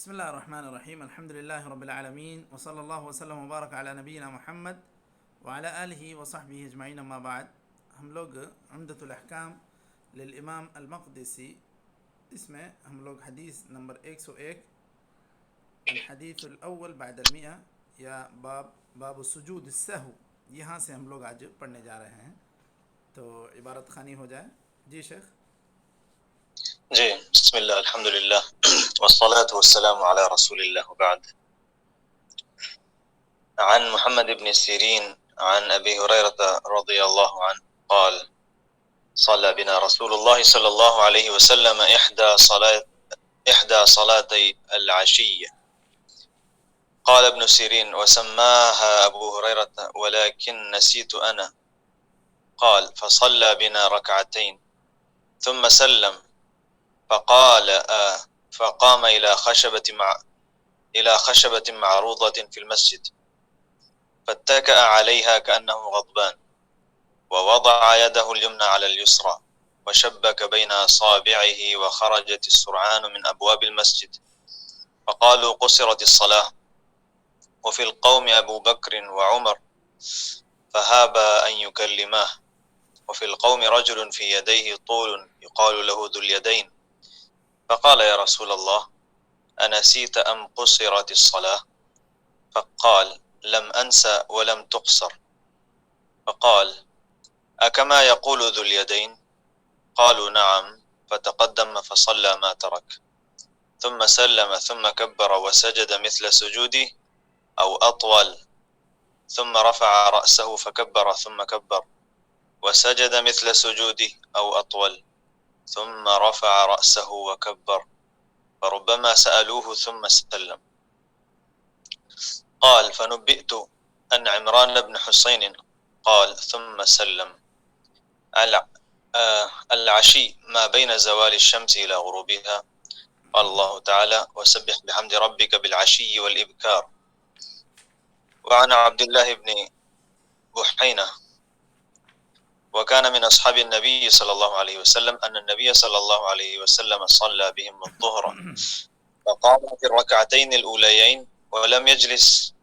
بسم الله الرحمن الرحيم. الحمد لله رب العالمين، وصلى الله وسلم وبارك على نبينا محمد وعلى آله وصحبه اجمعین. اما بعد، ہم لوگ عمدۃ الاحکام للامام المقدسی، اس میں ہم لوگ حدیث نمبر 101 الحدیث الاول بعد المئہ یا باب سجود السہو، یہاں سے ہم لوگ آج پڑھنے جا رہے ہیں. تو عبارت خوانی ہو جائے. جی شیخ. جی بسم اللہ الحمد للہ والصلاة والسلام على رسول اللہ وبعد. عن محمد بن سيرين عن أبي هريرة رضي الله عنه قال صلى بنا رسول الله صلى الله عليه وسلم إحدى صلاتي العشية. قال ابن سيرين وسماها أبو هريرة ولكن نسيت أنا. قال فصلى بنا ركعتين ثم سلم فقام إلى خشبة معروضة في المسجد فاتكأ عليها كأنه غضبان ووضع يده اليمنى على اليسرى وشبك بين أصابعه وخرجت السرعان من أبواب المسجد فقالوا قصرت الصلاة وفي القوم أبو بكر وعمر فهابا أن يكلماه وفي القوم رجل في يديه طول يقال له ذو اليدين فقال يا رسول الله أنسيت أم قصرت الصلاة؟ فقال لم أنسى ولم تقصر. فقال أكما يقول ذو اليدين؟ قالوا نعم. فتقدم فصلى ما ترك ثم سلم ثم كبر وسجد مثل سجوده أو أطول ثم رفع رأسه فكبر ثم كبر وسجد مثل سجوده أو أطول ثم رفع رأسه وكبر فربما سألوه ثم سلم. قال فنبئت أن عمران بن حسين قال ثم سلم. العشي ما بين زوال الشمس إلى غروبها. قال الله تعالى وسبح بحمد ربك بالعشي والإبكار. وعن عبد الله بن بحينة وكان من أصحاب النبي صلى الله عليه وسلم أن النبي صلى الله عليه وسلم صلى بهم الظهر فقام في الركعتين الأوليين ولم يجلس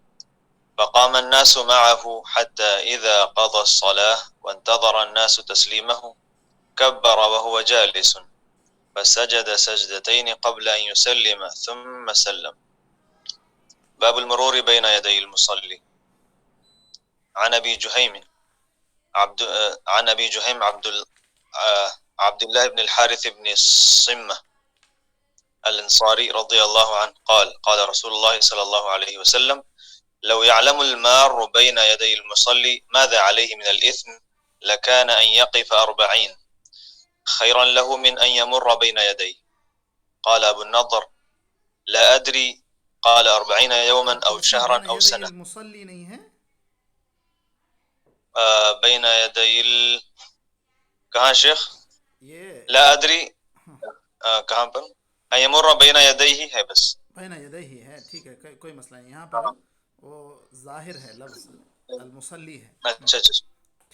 فقام الناس معه حتى إذا قضى الصلاة وانتظر الناس تسليمه كبر وهو جالس فسجد سجدتين قبل أن يسلم ثم سلم. باب المرور بين يدي المصلي. عن أبي جهيم عبد الله بن الحارث بن الصمة الأنصاري رضي الله عنه قال قال رسول الله صلى الله عليه وسلم لو يعلم المار بين يدي المصلي ماذا عليه من الإثم لكان أن يقف 40 خيرا له من أن يمر بين يديه. قال أبو النضر لا أدري قال 40 يوما أو شهرا أو سنة. المصلي نہیں ہے بين يدي کہاں شیخ؟ یہ لا أدري کہاں پر؟ أن يمر بين يديه ہے بس. بین یدیہ ہے، ٹھیک ہے، کوئی مسئلہ نہیں. یہاں پر وہ ظاہر ہے لفظ المصلی ہے. اچھا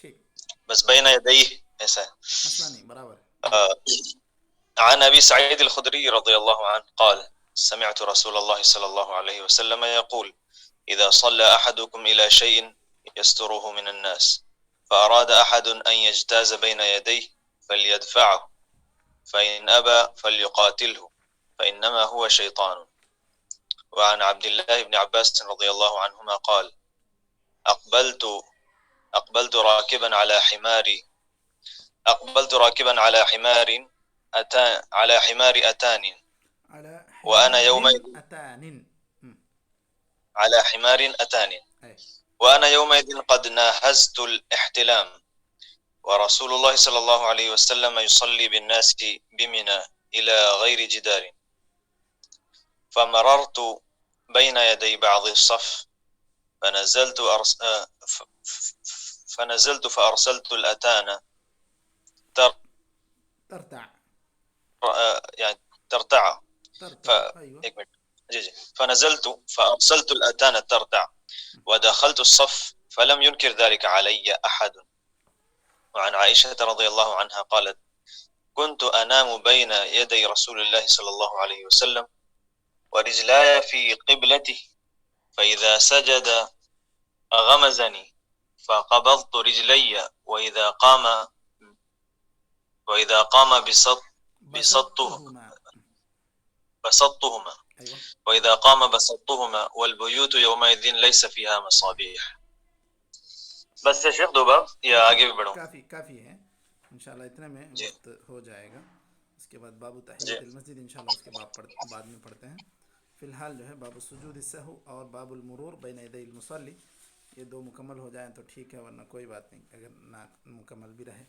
ٹھیک، بس بين يديه ایسا ہے. مسئلہ نہیں، برابر ہے. عن أبي سعيد الخدري رضي الله عنه قال سمعت رسول الله صلى الله عليه وسلم يقول إذا صلى أحدكم إلى شيء يستره من الناس فأراد أحد أن يجتاز بين يديه فليدفعه فإن أبى فليقاتله فإنما هو شيطان. وعن عبد الله بن عباس رضي الله عنهما قال أقبلت راكبا على حمار أتان وأنا يومئذ قد ناهزت الاحتلام ورسول الله صلى الله عليه وسلم يصلي بالناس بمنى إلى غير جدار فمررت بين يدي بعض الصف فنزلت فأرسلت الأتان ترتع فنزلت فأرسلت الأتان ترتع ودخلت الصف فلم ينكر ذلك علي أحد. وعن عائشة رضي الله عنها قالت كنت أنام بين يدي رسول الله صلى الله عليه وسلم ورجلاي في قبلته فإذا سجد غمزني فقبضت رجلي وإذا قام بسطهما. بسطتهما أيوة. وإذا قام بسطتهما والبيوت يومئذ ليس فيها مصابيح. بس سے شیخ دو باب یا آگے بھی بڑھوں؟ کافی ہے انشاءاللہ، اتنے میں وقت ہو جائے گا. اس کے بعد باب تحیت المسجد انشاءاللہ اس کے بعد میں پڑھتے ہیں. فی الحال جو ہے باب السجود السہو اور باب المرور بین یدی المصلی، یہ دو مکمل ہو جائیں تو ٹھیک ہے، ورنہ کوئی بات نہیں اگر نہ مکمل بھی رہے.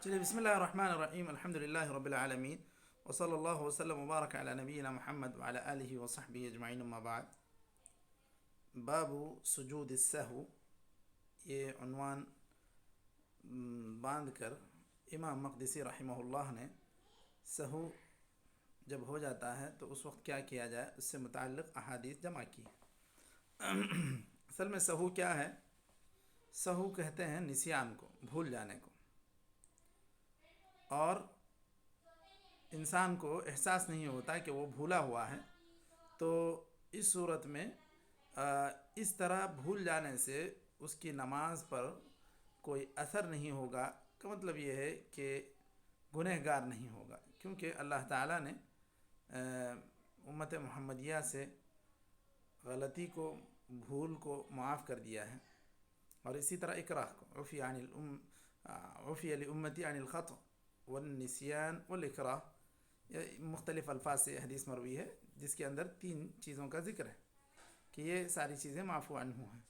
چلیے، بسم اللہ الرحمن الرحیم، الحمدللہ رب العالمین، وصلی اللہ وسلم وبارک علی نبینا محمد وعلی آلہ وصحبہ اجمعین، اما بعد. باب سجود السہو، یہ عنوان باندھ کر امام مقدسی رحمہ اللہ نے سہو جب ہو جاتا ہے تو اس وقت کیا کیا جائے اس سے متعلق احادیث جمع کی. اصل میں سہو کیا ہے؟ سہو کہتے ہیں نسیان کو، بھول جانے کو، اور انسان کو احساس نہیں ہوتا کہ وہ بھولا ہوا ہے. تو اس صورت میں اس طرح بھول جانے سے اس کی نماز پر کوئی اثر نہیں ہوگا، کا مطلب یہ ہے کہ گنہگار نہیں ہوگا، کیونکہ اللہ تعالیٰ نے امت محمدیہ سے غلطی کو، بھول کو معاف کر دیا ہے. اور اسی طرح اکراہ کو، عفی لامتی عن الخطأ والنسیان والاکراہ، یہ مختلف الفاظ سے حدیث مروی ہے جس کے اندر 3 چیزوں کا ذکر ہے کہ یہ ساری چیزیں معفو عنہ ہیں.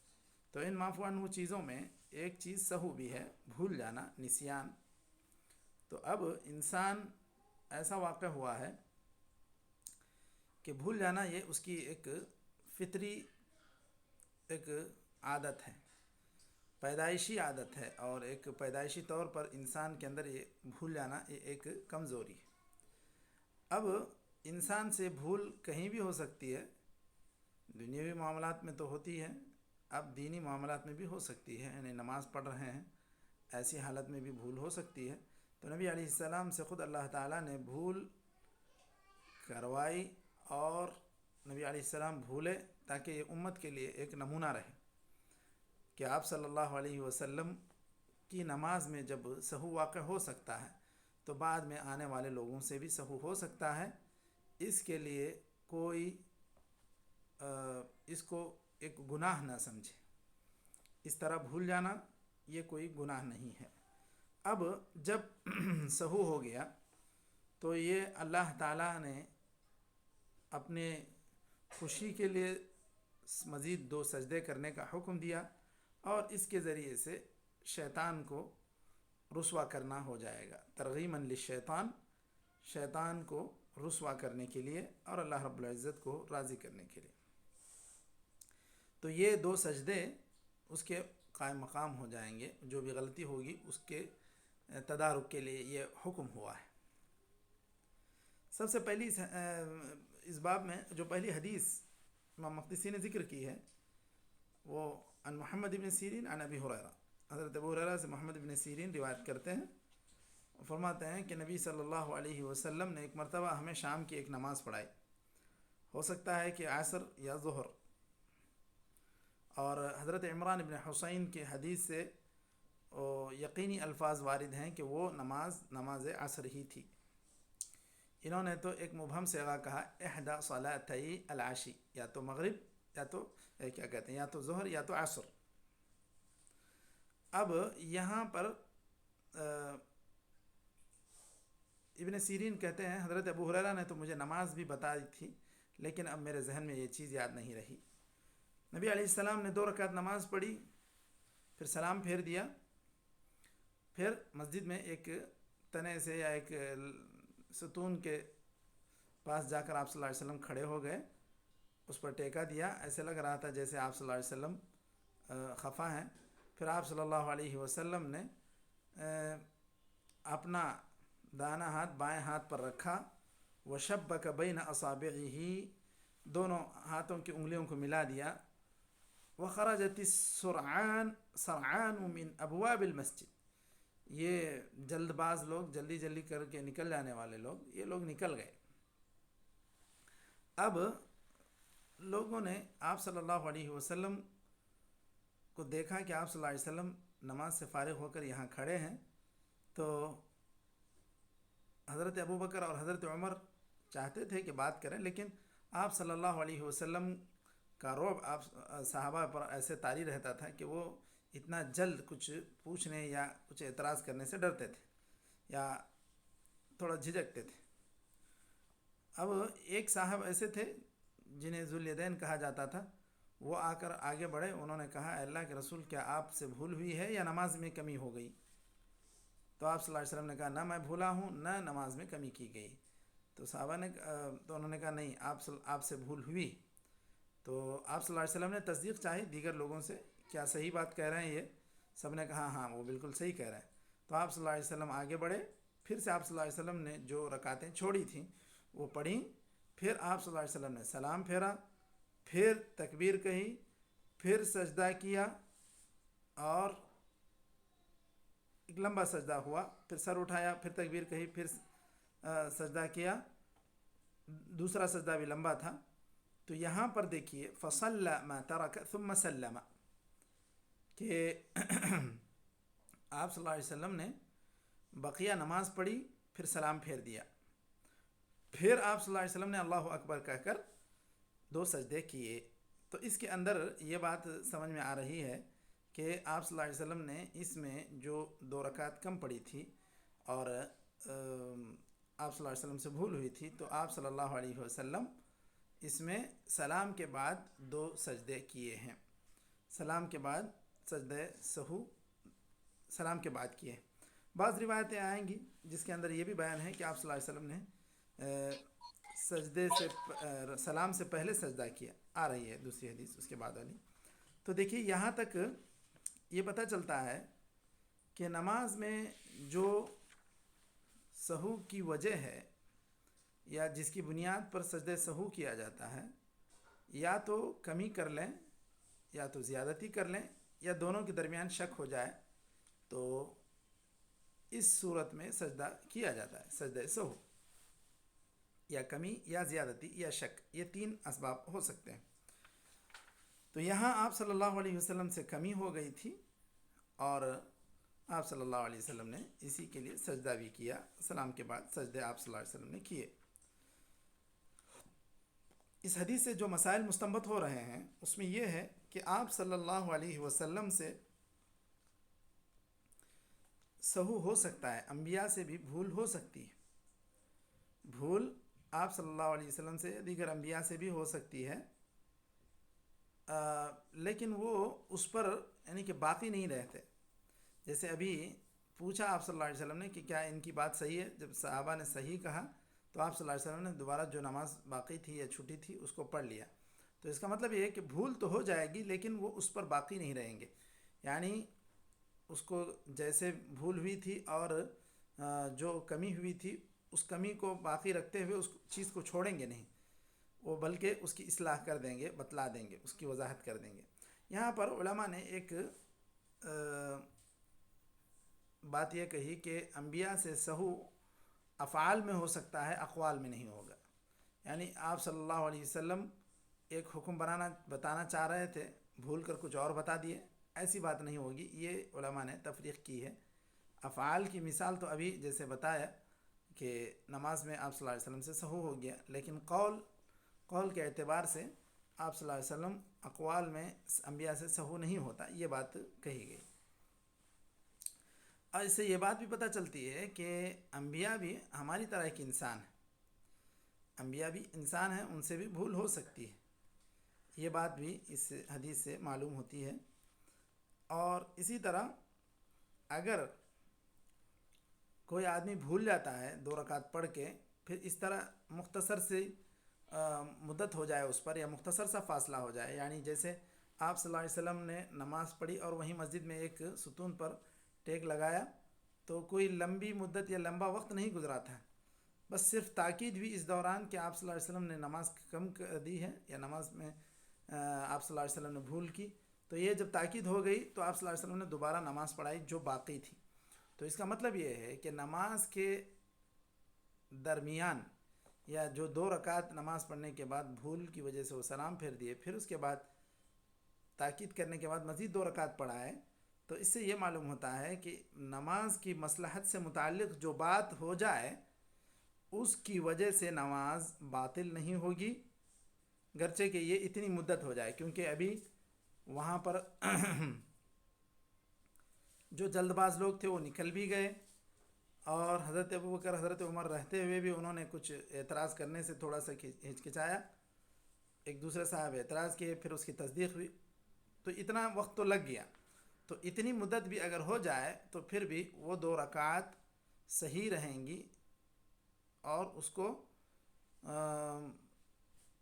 تو ان معفو عنہ چیزوں میں ایک چیز سہو بھی ہے، بھول جانا، نسیان. تو اب انسان ایسا واقع ہوا ہے کہ بھول جانا یہ اس کی ایک فطری ایک عادت ہے، پیدائشی عادت ہے، اور ایک پیدائشی طور پر انسان کے اندر یہ بھول جانا یہ ایک کمزوری ہے. اب انسان سے بھول کہیں بھی ہو سکتی ہے، دنیاوی معاملات میں تو ہوتی ہے، اب دینی معاملات میں بھی ہو سکتی ہے. یعنی نماز پڑھ رہے ہیں، ایسی حالت میں بھی بھول ہو سکتی ہے. تو نبی علیہ السلام سے خود اللہ تعالیٰ نے بھول کروائی، اور نبی علیہ السلام بھولے تاکہ یہ امت کے لیے ایک نمونہ رہے کہ آپ صلی اللہ علیہ وسلم کی نماز میں جب سہو واقع ہو سکتا ہے تو بعد میں آنے والے لوگوں سے بھی سہو ہو سکتا ہے. اس کے لیے کوئی اس کو ایک گناہ نہ سمجھے، اس طرح بھول جانا یہ کوئی گناہ نہیں ہے. اب جب سہو ہو گیا تو یہ اللہ تعالیٰ نے اپنے خوشی کے لیے مزید 2 سجدے کرنے کا حکم دیا، اور اس کے ذریعے سے شیطان کو رسوا کرنا ہو جائے گا، ترغیما للشیطان، شیطان کو رسوا کرنے کے لیے اور اللہ رب العزت کو راضی کرنے کے لیے. تو یہ 2 سجدے اس کے قائم مقام ہو جائیں گے، جو بھی غلطی ہوگی اس کے تدارک کے لیے یہ حکم ہوا ہے. سب سے پہلی اس باب میں جو پہلی حدیث امام مقدسی نے ذکر کی ہے وہ عن محمد بن سیرین عن ابی ہریرہ، حضرت ابو ہریرہ سے محمد بن سیرین روایت کرتے ہیں، فرماتے ہیں کہ نبی صلی اللہ علیہ وسلم نے ایک مرتبہ ہمیں شام کی ایک نماز پڑھائی، ہو سکتا ہے کہ عصر یا ظہر. اور حضرت عمران بن حسین کے حدیث سے یقینی الفاظ وارد ہیں کہ وہ نماز عصر ہی تھی. انہوں نے تو ایک مبہم صیغہ کہا، احدی صلاتئی العشی، یا تو مغرب یا تو کیا کہتے ہیں، یا تو ظہر یا تو عصر. اب یہاں پر ابن سیرین کہتے ہیں حضرت ابو ہریرہ نے تو مجھے نماز بھی بتائی تھی، لیکن اب میرے ذہن میں یہ چیز یاد نہیں رہی. نبی علیہ السلام نے 2 رکعت نماز پڑھی، پھر سلام پھیر دیا، پھر مسجد میں ایک تنے سے یا ایک ستون کے پاس جا کر آپ صلی اللہ علیہ وسلم کھڑے ہو گئے، اس پر ٹیکا دیا، ایسے لگ رہا تھا جیسے آپ صلی اللہ علیہ وسلم خفا ہیں. پھر آپ صلی اللہ علیہ وسلم نے اپنا دانا ہاتھ بائیں ہاتھ پر رکھا، وشبک بین اصابعہ، دونوں ہاتھوں کی انگلیوں کو ملا دیا، وخرجت السرعان من ابواب المسجد، یہ جلد باز لوگ، جلدی کر کے نکل جانے والے لوگ، یہ لوگ نکل گئے. اب لوگوں نے آپ صلی اللہ علیہ وسلم کو دیکھا کہ آپ صلی اللہ علیہ وسلم نماز سے فارغ ہو کر یہاں کھڑے ہیں، تو حضرت ابوبکر اور حضرت عمر چاہتے تھے کہ بات کریں، لیکن آپ صلی اللہ علیہ وسلم کا رعب آپ صحابہ پر ایسے طاری رہتا تھا کہ وہ اتنا جلد کچھ پوچھنے یا کچھ اعتراض کرنے سے ڈرتے تھے یا تھوڑا جھجکتے تھے۔ اب ایک صاحب ایسے تھے جنہیں ذوالیدین کہا جاتا تھا، وہ آ کر آگے بڑھے، انہوں نے کہا اے اللہ کے رسول، کیا آپ سے بھول ہوئی ہے یا نماز میں کمی ہو گئی؟ تو آپ صلی اللہ علیہ وسلم نے کہا نہ میں بھولا ہوں نہ نماز میں کمی کی گئی۔ تو صحابہ نے تو انہوں نے کہا نہیں، آپ سے بھول ہوئی۔ تو آپ صلی اللہ علیہ وسلم نے تصدیق چاہی دیگر لوگوں سے، کیا صحیح بات کہہ رہے ہیں یہ؟ سب نے کہا ہاں وہ بالکل صحیح کہہ رہے ہیں۔ تو آپ صلی اللہ علیہ وسلم آگے بڑھے، پھر سے آپ صلی اللہ علیہ وسلم نے جو رکعتیں چھوڑی تھیں وہ پڑھیں، پھر آپ صلی اللہ علیہ وسلم نے سلام پھیرا، پھر تکبیر کہی، پھر سجدہ کیا، اور ایک لمبا سجدہ ہوا، پھر سر اٹھایا، پھر تکبیر کہی، پھر سجدہ کیا، دوسرا سجدہ بھی لمبا تھا۔ تو یہاں پر دیکھیے فصلى ما ترك ثم سلم، کہ آپ صلی اللہ علیہ وسلم نے بقیہ نماز پڑھی، پھر سلام پھیر دیا، پھر آپ صلی اللہ علیہ وسلم نے اللہ اکبر کہہ کر 2 سجدے کیے۔ تو اس کے اندر یہ بات سمجھ میں آ رہی ہے کہ آپ صلی اللہ علیہ وسلم نے اس میں جو 2 رکعت کم پڑی تھی اور آپ صلی اللہ علیہ وسلم سے بھول ہوئی تھی، تو آپ صلی اللہ علیہ وسلم اس میں سلام کے بعد 2 سجدے کیے ہیں، سلام کے بعد سجدے سہو سلام کے بعد کیے۔ بعض روایتیں آئیں گی جس کے اندر یہ بھی بیان ہے کہ آپ صلی اللہ علیہ وسلم نے سجدے سے سلام سے پہلے سجدہ کیا، آ رہی ہے دوسری حدیث اس کے بعد والی۔ تو دیکھیے یہاں تک یہ پتہ چلتا ہے کہ نماز میں جو سہو کی وجہ ہے یا جس کی بنیاد پر سجدے سہو کیا جاتا ہے، یا تو کمی کر لیں یا تو زیادتی کر لیں یا دونوں کے درمیان شک ہو جائے، تو اس صورت میں سجدہ کیا جاتا ہے، سجدہ سہو، یا کمی یا زیادتی یا شک، یہ 3 اسباب ہو سکتے ہیں۔ تو یہاں آپ صلی اللہ علیہ وسلم سے کمی ہو گئی تھی اور آپ صلی اللہ علیہ وسلم نے اسی کے لیے سجدہ بھی کیا، سلام کے بعد سجدے آپ صلی اللہ علیہ وسلم نے کیے۔ اس حدیث سے جو مسائل مستنبط ہو رہے ہیں اس میں یہ ہے کہ آپ صلی اللہ علیہ وسلم سے سہو ہو سکتا ہے، انبیاء سے بھی بھول ہو سکتی ہے، بھول آپ صلی اللہ علیہ وسلم سے دیگر انبیاء سے بھی ہو سکتی ہے، لیکن وہ اس پر یعنی کہ باقی نہیں رہتے۔ جیسے ابھی پوچھا آپ صلی اللہ علیہ وسلم نے کہ کیا ان کی بات صحیح ہے، جب صحابہ نے صحیح کہا تو آپ صلی اللہ علیہ وسلم نے دوبارہ جو نماز باقی تھی یا چھوٹی تھی اس کو پڑھ لیا۔ تو اس کا مطلب یہ ہے کہ بھول تو ہو جائے گی لیکن وہ اس پر باقی نہیں رہیں گے، یعنی اس کو جیسے بھول ہوئی تھی اور جو کمی ہوئی تھی اس کمی کو باقی رکھتے ہوئے اس چیز کو چھوڑیں گے نہیں، وہ بلکہ اس کی اصلاح کر دیں گے، بتلا دیں گے، اس کی وضاحت کر دیں گے۔ یہاں پر علماء نے ایک بات یہ کہی کہ انبیاء سے سہو افعال میں ہو سکتا ہے، اقوال میں نہیں ہوگا، یعنی آپ صلی اللہ علیہ وسلم ایک حکم بتانا چاہ رہے تھے، بھول کر کچھ اور بتا دیے، ایسی بات نہیں ہوگی، یہ علماء نے تفریق کی ہے۔ افعال کی مثال تو ابھی جیسے بتایا کہ نماز میں آپ صلی اللہ علیہ وسلم سے سہو ہو گیا، لیکن قول کے اعتبار سے آپ صلی اللہ علیہ وسلم اقوال میں انبیاء سے سہو نہیں ہوتا، یہ بات کہی گئی۔ اور اس سے یہ بات بھی پتہ چلتی ہے کہ انبیاء بھی ہماری طرح ایک انسان ہے، انبیاء بھی انسان ہیں، ان سے بھی بھول ہو سکتی ہے، یہ بات بھی اس حدیث سے معلوم ہوتی ہے۔ اور اسی طرح اگر کوئی آدمی بھول جاتا ہے 2 رکعت پڑھ کے، پھر اس طرح مختصر سے مدت ہو جائے اس پر یا مختصر سا فاصلہ ہو جائے، یعنی جیسے آپ صلی اللہ علیہ وسلم نے نماز پڑھی اور وہیں مسجد میں ایک ستون پر ٹیک لگایا، تو کوئی لمبی مدت یا لمبا وقت نہیں گزرا تھا، بس صرف تاکید ہوئی اس دوران کہ آپ صلی اللہ علیہ وسلم نے نماز کم کر دی ہے یا نماز میں آپ صلی اللہ علیہ وسلم نے بھول کی، تو یہ جب تاکید ہو گئی تو آپ صلی اللہ علیہ وسلم نے دوبارہ نماز پڑھائی جو باقی تھی۔ تو اس کا مطلب یہ ہے کہ نماز کے درمیان یا جو 2 رکعت نماز پڑھنے کے بعد بھول کی وجہ سے وہ سلام پھیر دیے، پھر اس کے بعد تاکید کرنے کے بعد مزید 2 رکعت پڑھائے، تو اس سے یہ معلوم ہوتا ہے کہ نماز کی مصلحت سے متعلق جو بات ہو جائے اس کی وجہ سے نماز باطل نہیں ہوگی، گرچہ کہ یہ اتنی مدت ہو جائے، کیونکہ ابھی وہاں پر جو جلد باز لوگ تھے وہ نکل بھی گئے، اور حضرت ابوبکر حضرت عمر رہتے ہوئے بھی انہوں نے کچھ اعتراض کرنے سے تھوڑا سا ہچکچایا، ایک دوسرے صاحب اعتراض کیے، پھر اس کی تصدیق ہوئی، تو اتنا وقت تو لگ گیا. تو اتنی مدت بھی اگر ہو جائے تو پھر بھی وہ 2 رکعت صحیح رہیں گی، اور اس کو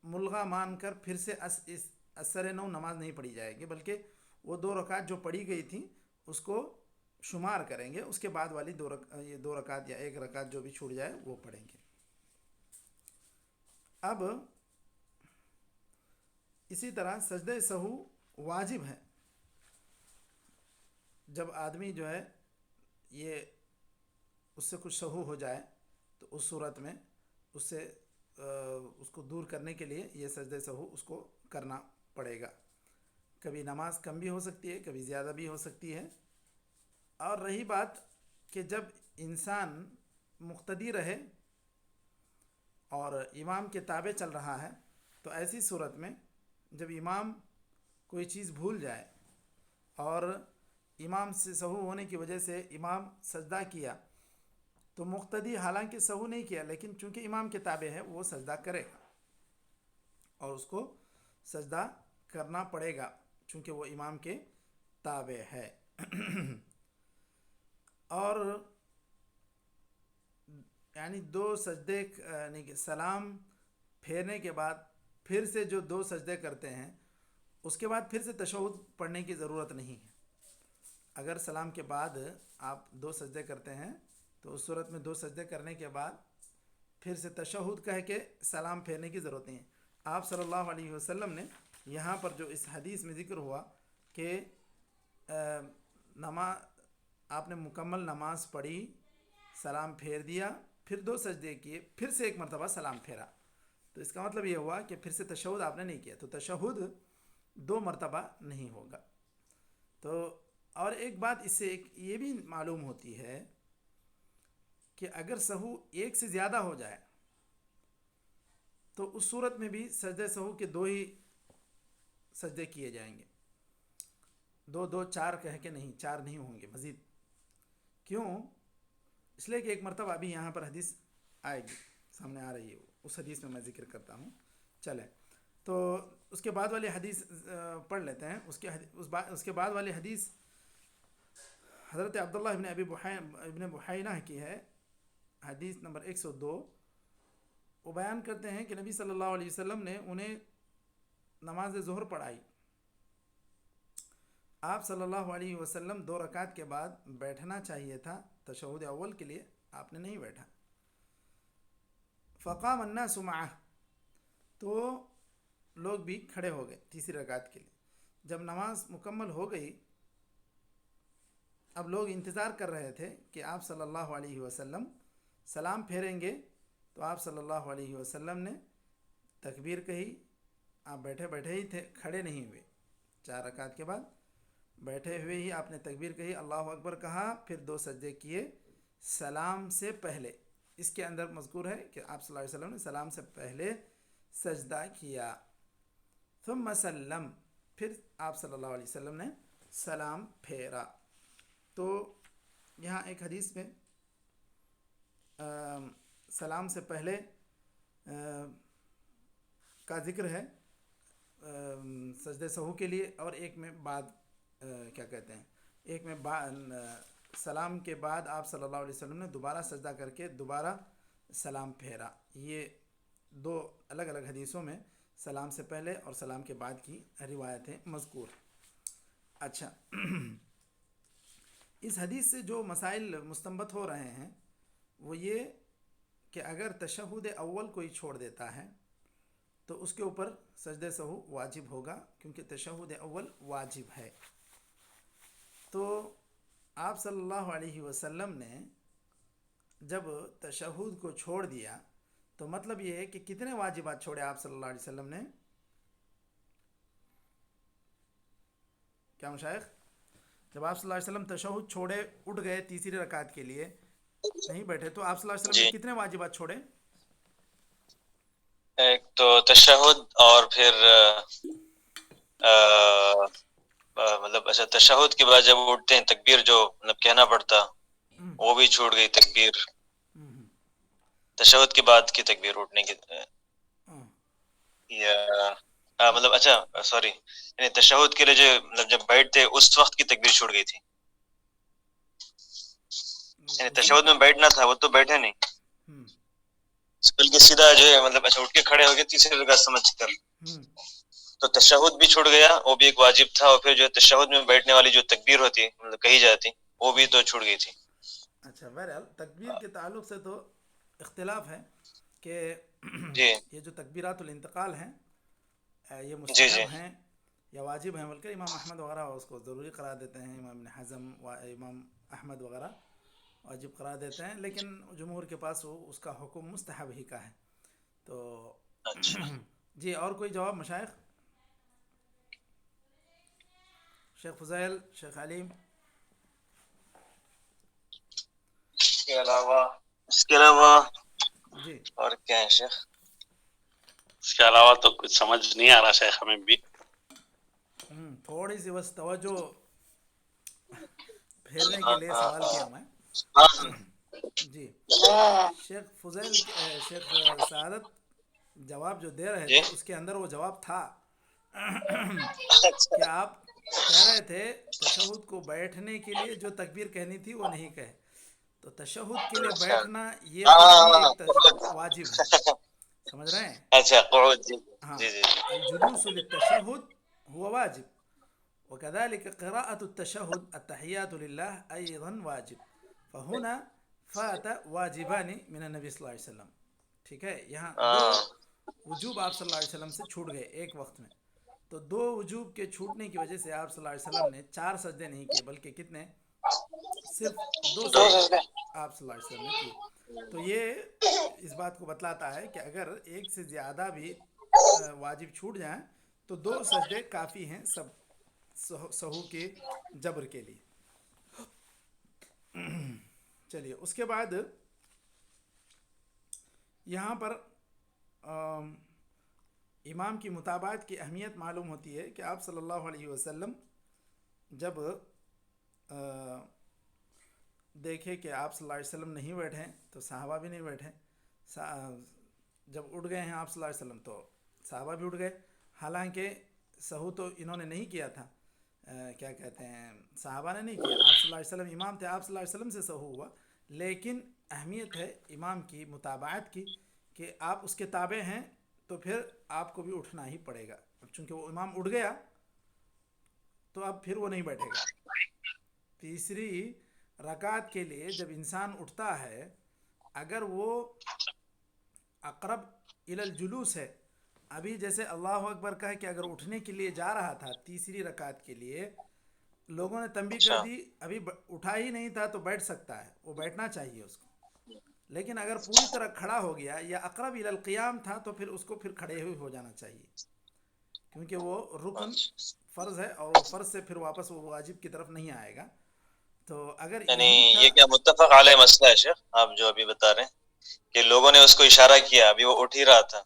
ملغا مان کر پھر سے اثر نو نماز نہیں پڑھی جائے گی، بلکہ وہ 2 رکعت جو پڑھی گئی تھیں اس کو شمار کریں گے، اس کے بعد والی یہ 2 رکعت یا 1 رکعت جو بھی چھوٹ جائے وہ پڑھیں گے. اب اسی طرح سجدہ سہو واجب ہے. جب آدمی جو ہے یہ اس سے کچھ سہو ہو جائے تو اس صورت میں اس کو دور کرنے کے لیے یہ سجدہ سہو اس کو کرنا پڑے گا. کبھی نماز کم بھی ہو سکتی ہے، کبھی زیادہ بھی ہو سکتی ہے. اور رہی بات کہ جب انسان مقتدی رہے اور امام کے تابع چل رہا ہے، تو ایسی صورت میں جب امام کوئی چیز بھول جائے اور امام سے سہو ہونے کی وجہ سے امام سجدہ کیا، تو مقتدی حالانکہ سہو نہیں کیا، لیکن چونکہ امام کے تابع ہے وہ سجدہ کرے گا اور اس کو سجدہ کرنا پڑے گا چونکہ وہ امام کے تابع ہے. اور یعنی 2 سجدے یعنی کہ سلام پھیرنے کے بعد پھر سے جو 2 سجدے کرتے ہیں اس کے بعد پھر سے تشہد پڑھنے کی ضرورت نہیں ہے. اگر سلام کے بعد آپ 2 سجدے کرتے ہیں تو اس صورت میں 2 سجدے کرنے کے بعد پھر سے تشہد کہہ کے سلام پھیرنے کی ضرورت نہیں ہے. آپ صلی اللہ علیہ وسلم نے یہاں پر جو اس حدیث میں ذکر ہوا کہ آپ نے مکمل نماز پڑھی، سلام پھیر دیا، پھر 2 سجدے کیے، پھر سے 1 مرتبہ سلام پھیرا، تو اس کا مطلب یہ ہوا کہ پھر سے تشہد آپ نے نہیں کیا، تو تشہد 2 مرتبہ نہیں ہوگا. تو اور ایک بات اس سے یہ بھی معلوم ہوتی ہے کہ اگر سہو 1 سے زیادہ ہو جائے تو اس صورت میں بھی سجدہ سہو کے 2 ہی سجدے کیے جائیں گے. 2 4 کہہ کے نہیں، 4 نہیں ہوں گے مزید. کیوں؟ اس لیے کہ ایک مرتبہ ابھی یہاں پر حدیث آئے گی، سامنے آ رہی ہے، اس حدیث میں ذکر کرتا ہوں. چلیں تو اس کے بعد والی حدیث پڑھ لیتے ہیں. اس کے بعد والی حدیث حضرت عبداللہ ابن بحینہ کی ہے، حدیث نمبر 102. وہ بیان کرتے ہیں کہ نبی صلی اللہ علیہ وسلم نے انہیں نماز ظہر پڑھائی. آپ صلی اللہ علیہ وسلم 2 رکعت کے بعد بیٹھنا چاہیے تھا تشہد اول کے لیے، آپ نے نہیں بیٹھا. فقام الناس معه، تو لوگ بھی کھڑے ہو گئے تیسری رکعت کے لیے. جب نماز مکمل ہو گئی، اب لوگ انتظار کر رہے تھے کہ آپ صلی اللہ علیہ وسلم سلام پھیریں گے، تو آپ صلی اللہ علیہ وسلم نے تکبیر کہی. آپ بیٹھے بیٹھے ہی تھے، کھڑے نہیں ہوئے. 4 رکعت کے بعد بیٹھے ہوئے ہی آپ نے تکبیر کہی، اللہ اکبر کہا، پھر 2 سجدے کیے سلام سے پہلے. اس کے اندر مذکور ہے کہ آپ صلی اللہ علیہ وسلم نے سلام سے پہلے سجدہ کیا. ثم سلم، پھر آپ صلی اللہ علیہ وسلم نے سلام پھیرا. تو یہاں ایک حدیث میں سلام سے پہلے کا ذکر ہے سجدہ سہو کے لیے، اور ایک میں بعد کیا کہتے ہیں، ایک میں سلام کے بعد آپ صلی اللہ علیہ وسلم نے دوبارہ سجدہ کر کے دوبارہ سلام پھیرا. یہ 2 الگ الگ حدیثوں میں سلام سے پہلے اور سلام کے بعد کی روایتیں مذکور. اچھا، اس حدیث سے جو مسائل مستنبط ہو رہے ہیں وہ یہ کہ اگر تشہد اول کوئی چھوڑ دیتا ہے تو اس کے اوپر سجدہ سہو واجب ہوگا، کیونکہ تشہد اول واجب ہے. تو آپ صلی اللہ علیہ وسلم نے جب تشہد کو چھوڑ دیا تو مطلب یہ ہے کہ کتنے واجبات چھوڑے آپ صلی اللہ علیہ وسلم نے؟ کیا مشائخ؟ جب آپ صلی اللہ علیہ وسلم تشہد چھوڑے اٹھ گئے تیسری رکعت کے لیے نہیں بیٹھے تو آپ صلی اللہ علیہ وسلم جی، نے کتنے واجبات چھوڑے؟ ایک تو تشہد اور پھر مطلب اچھا تشہد کے بعد جب اٹھتے ہیں تکبیر جو مطلب کہنا پڑتا وہ بھی چھوٹ گئی تکبیر، تشہد کے بعد کی تکبیر اٹھنے کی یا مطلب اچھا سوری یعنی تشہد کے لیے جو مطلب جب بیٹھتے اس وقت کی تکبیر چھوٹ گئی تھی، یعنی تشہد میں بیٹھنا تھا وہ تو بیٹھے نہیں بلکہ سیدھا جو ہے مطلب اچھا اٹھ کے کھڑے ہو گئے تیسری رکعت سمجھ کر، تو تشہد بھی چھوٹ گیا، وہ بھی ایک واجب تھا، اور پھر جو تشہد میں بیٹھنے والی جو تکبیر ہوتی مطلب کہی جاتی وہ بھی تو چھوٹ گئی تھی۔ اچھا، بہرحال تکبیر کے تعلق سے تو اختلاف ہے کہ جی یہ جو تکبیرات الانتقال ہیں یہ جی جی مستحب ہیں یا واجب ہیں، بلکہ امام احمد وغیرہ اس کو ضروری قرار دیتے ہیں، امام ابن حزم و امام احمد وغیرہ واجب قرار دیتے ہیں، لیکن جمہور کے پاس وہ اس کا حکم مستحب ہی کا ہے۔ تو اچھا، جی، اور کوئی جواب مشائخ؟ شیخ فضیل، شیخ علیم؟ اس کے علاوہ جی، اور کیا ہے شیخ؟ اس کے علاوہ تو کچھ سمجھ نہیں آ رہا شیخ ہمیں بھی۔ تھوڑی سی بس توجہ پھیرنے کے لیے سوال کیا میں۔ جی، شیخ فضیل، شیخ سعادت جواب جو دے رہے جی تھے اس کے اندر وہ جواب تھا کہ اچھا آپ کہہ رہے تھے تشہد کو بیٹھنے کے لیے جو تکبیر کہنی تھی وہ نہیں کہے، تو تشہد کے لیے اچھا بیٹھنا یہ خود بھی ہاں ایک واجب ہے، سمجھ رہے ہیں؟ اچھا قعود جی ہاں، جی جی جی الجلوس للتشہد هو واجب، وكذلك قراءة التشهد التحيات لله أيضا واجب، فهنا فات واجبان من النبی صلی اللہ علیہ وسلم۔ ٹھیک ہے، یہاں دو ہاں وجوب آپ صلی اللہ علیہ وسلم سے چھوٹ گئے ایک وقت میں، تو دو وجوب کے چھوٹنے کی وجہ سے آپ صلی اللہ علیہ وسلم نے 4 سجدے نہیں کیے بلکہ کتنے؟ صرف 2 دو سجدے سجدے آپ صلی اللہ علیہ وسلم نے کیے۔ تو یہ اس بات کو بتلاتا ہے کہ اگر ایک سے زیادہ بھی واجب چھوٹ جائیں تو 2 سجدے کافی ہیں سب سہو کے جبر کے لیے۔ چلیے، اس کے بعد یہاں پر امام کی متابعت کی اہمیت معلوم ہوتی ہے کہ آپ صلی اللہ علیہ وسلم جب دیکھے کہ آپ صلی اللہ علیہ وسلم نہیں بیٹھے تو صحابہ بھی نہیں بیٹھے، جب اٹھ گئے ہیں آپ صلی اللہ علیہ وسلم تو صحابہ بھی اٹھ گئے، حالانکہ سہو تو انہوں نے نہیں کیا تھا، کیا کہتے ہیں، صحابہ نے نہیں کیا، آپ صلی اللہ علیہ وسلم امام تھے، آپ صلی اللہ علیہ وسلم سے سہو ہوا، لیکن اہمیت ہے امام کی متابعت کی کہ آپ اس کے تابع ہیں تو پھر آپ کو بھی اٹھنا ہی پڑے گا، چونکہ وہ امام اٹھ گیا تو اب پھر وہ نہیں بیٹھے گا۔ تیسری رکعت کے لیے جب انسان اٹھتا ہے اگر وہ اقرب الی الجلوس ہے، ابھی جیسے اللہ اکبر کہا کہ اگر اٹھنے کے لیے جا رہا تھا تیسری رکعت کے لیے، لوگوں نے تنبیہ کر اچھا دی ابھی اٹھا ہی نہیں تھا تو بیٹھ سکتا ہے، وہ بیٹھنا چاہیے اس کو، لیکن اگر پوری طرح کھڑا ہو گیا یا اقرب الی القیام تھا تو پھر اس کو پھر کھڑے ہوئے ہو جانا چاہیے، کیونکہ وہ رکن فرض ہے اور وہ فرض سے پھر واپس وہ واجب کی طرف نہیں آئے گا۔ تو اگر یعنی یہی یہ تھا، کیا متفق علیہ مسئلہ ہے شیخ آپ جو ابھی بتا رہے ہیں کہ لوگوں نے اس کو اشارہ کیا ابھی وہ اٹھ ہی رہا تھا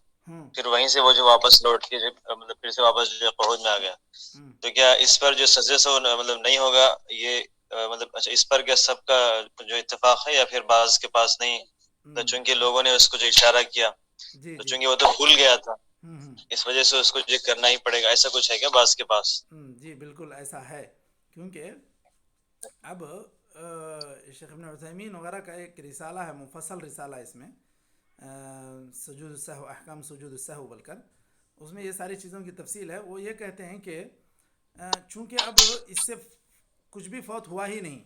پھر وہیں سے وہ جو واپس لوٹ کے مطلب پھر سے واپس جو قعود میں آ گیا، تو کیا اس پر جو سجدے سے مطلب نہیں ہوگا یہ مطلب اچھا اس پر کیا سب کا جو اتفاق ہے یا پھر بعض کے پاس نہیں؟ تو چونکہ لوگوں نے اس کو جو اشارہ کیا جی تو جی، چونکہ وہ تو بھول گیا تھا اس وجہ سے اس کو جو کرنا ہی پڑے گا، ایسا کچھ ہے کیا بعض کے پاس؟ جی بالکل ایسا ہے، کیونکہ اب شیخ ابن عثیمین وغیرہ کا ایک رسالہ ہے، مفصل رسالہ، اس میں سجود السہو، احکام سجود السہو بول کر، اس میں یہ ساری چیزوں کی تفصیل ہے۔ وہ یہ کہتے ہیں کہ چونکہ اب اس سے کچھ بھی فوت ہوا ہی نہیں،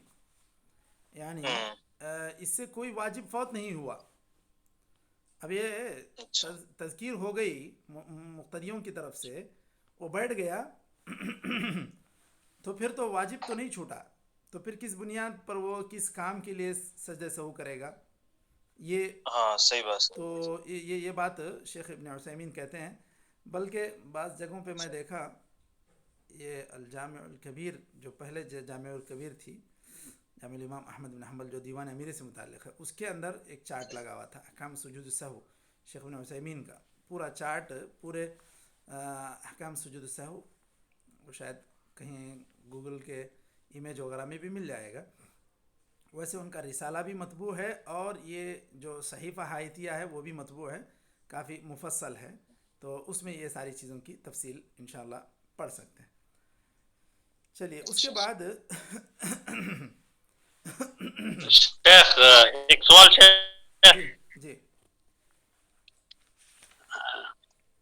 یعنی اس سے کوئی واجب فوت نہیں ہوا، اب یہ تذکیر ہو گئی مقتدیوں کی طرف سے، وہ بیٹھ گیا تو پھر تو واجب تو نہیں چھوٹا، تو پھر کس بنیاد پر وہ کس کام کے لیے سجدہ سہو کرے گا؟ یہ ہاں صحیح بات. تو یہ بات شیخ ابن عثیمین کہتے ہیں. بلکہ بعض جگہوں پہ میں دیکھا یہ الجامع الکبیر جو پہلے جامع الکبیر تھی، جامع الامام احمد بن حنبل جو دیوان امیری سے متعلق ہے، اس کے اندر ایک چارٹ لگا ہوا تھا احکام سجود السہو شیخ ابن عثیمین کا، پورا چارٹ پورے احکام سجود السہو. وہ شاید کہیں گوگل کے ایمیج وغیرہ میں بھی مل جائے گا. ویسے ان کا رسالہ بھی مطبوع ہے، اور یہ جو صحیفہ حائطیہ ہے وہ بھی مطبوع ہے، کافی مفصل ہے، تو اس میں یہ ساری چیزوں کی تفصیل انشاءاللہ پڑھ سکتے ہیں. چلیے اس کے بعد شیخ ایک سوال شیخ، جی جی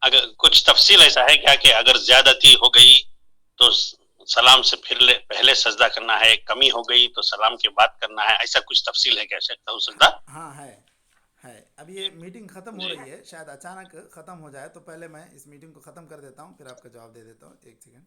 اگر کچھ تفصیل ایسا ہے کیا کہ اگر زیادتی ہو گئی تو سلام سے پہلے سجدہ کرنا ہے، کمی ہو گئی تو سلام کے بعد کرنا ہے، ایسا کچھ تفصیل ہے کیا شیخ ہو سکتا؟ ہاں ہے. اب یہ میٹنگ ختم ہو جی رہی ہے، شاید اچانک ختم ہو جائے، تو پہلے میں اس میٹنگ کو ختم کر دیتا ہوں، پھر آپ کا جواب دے دیتا ہوں. ایک سیکنڈ.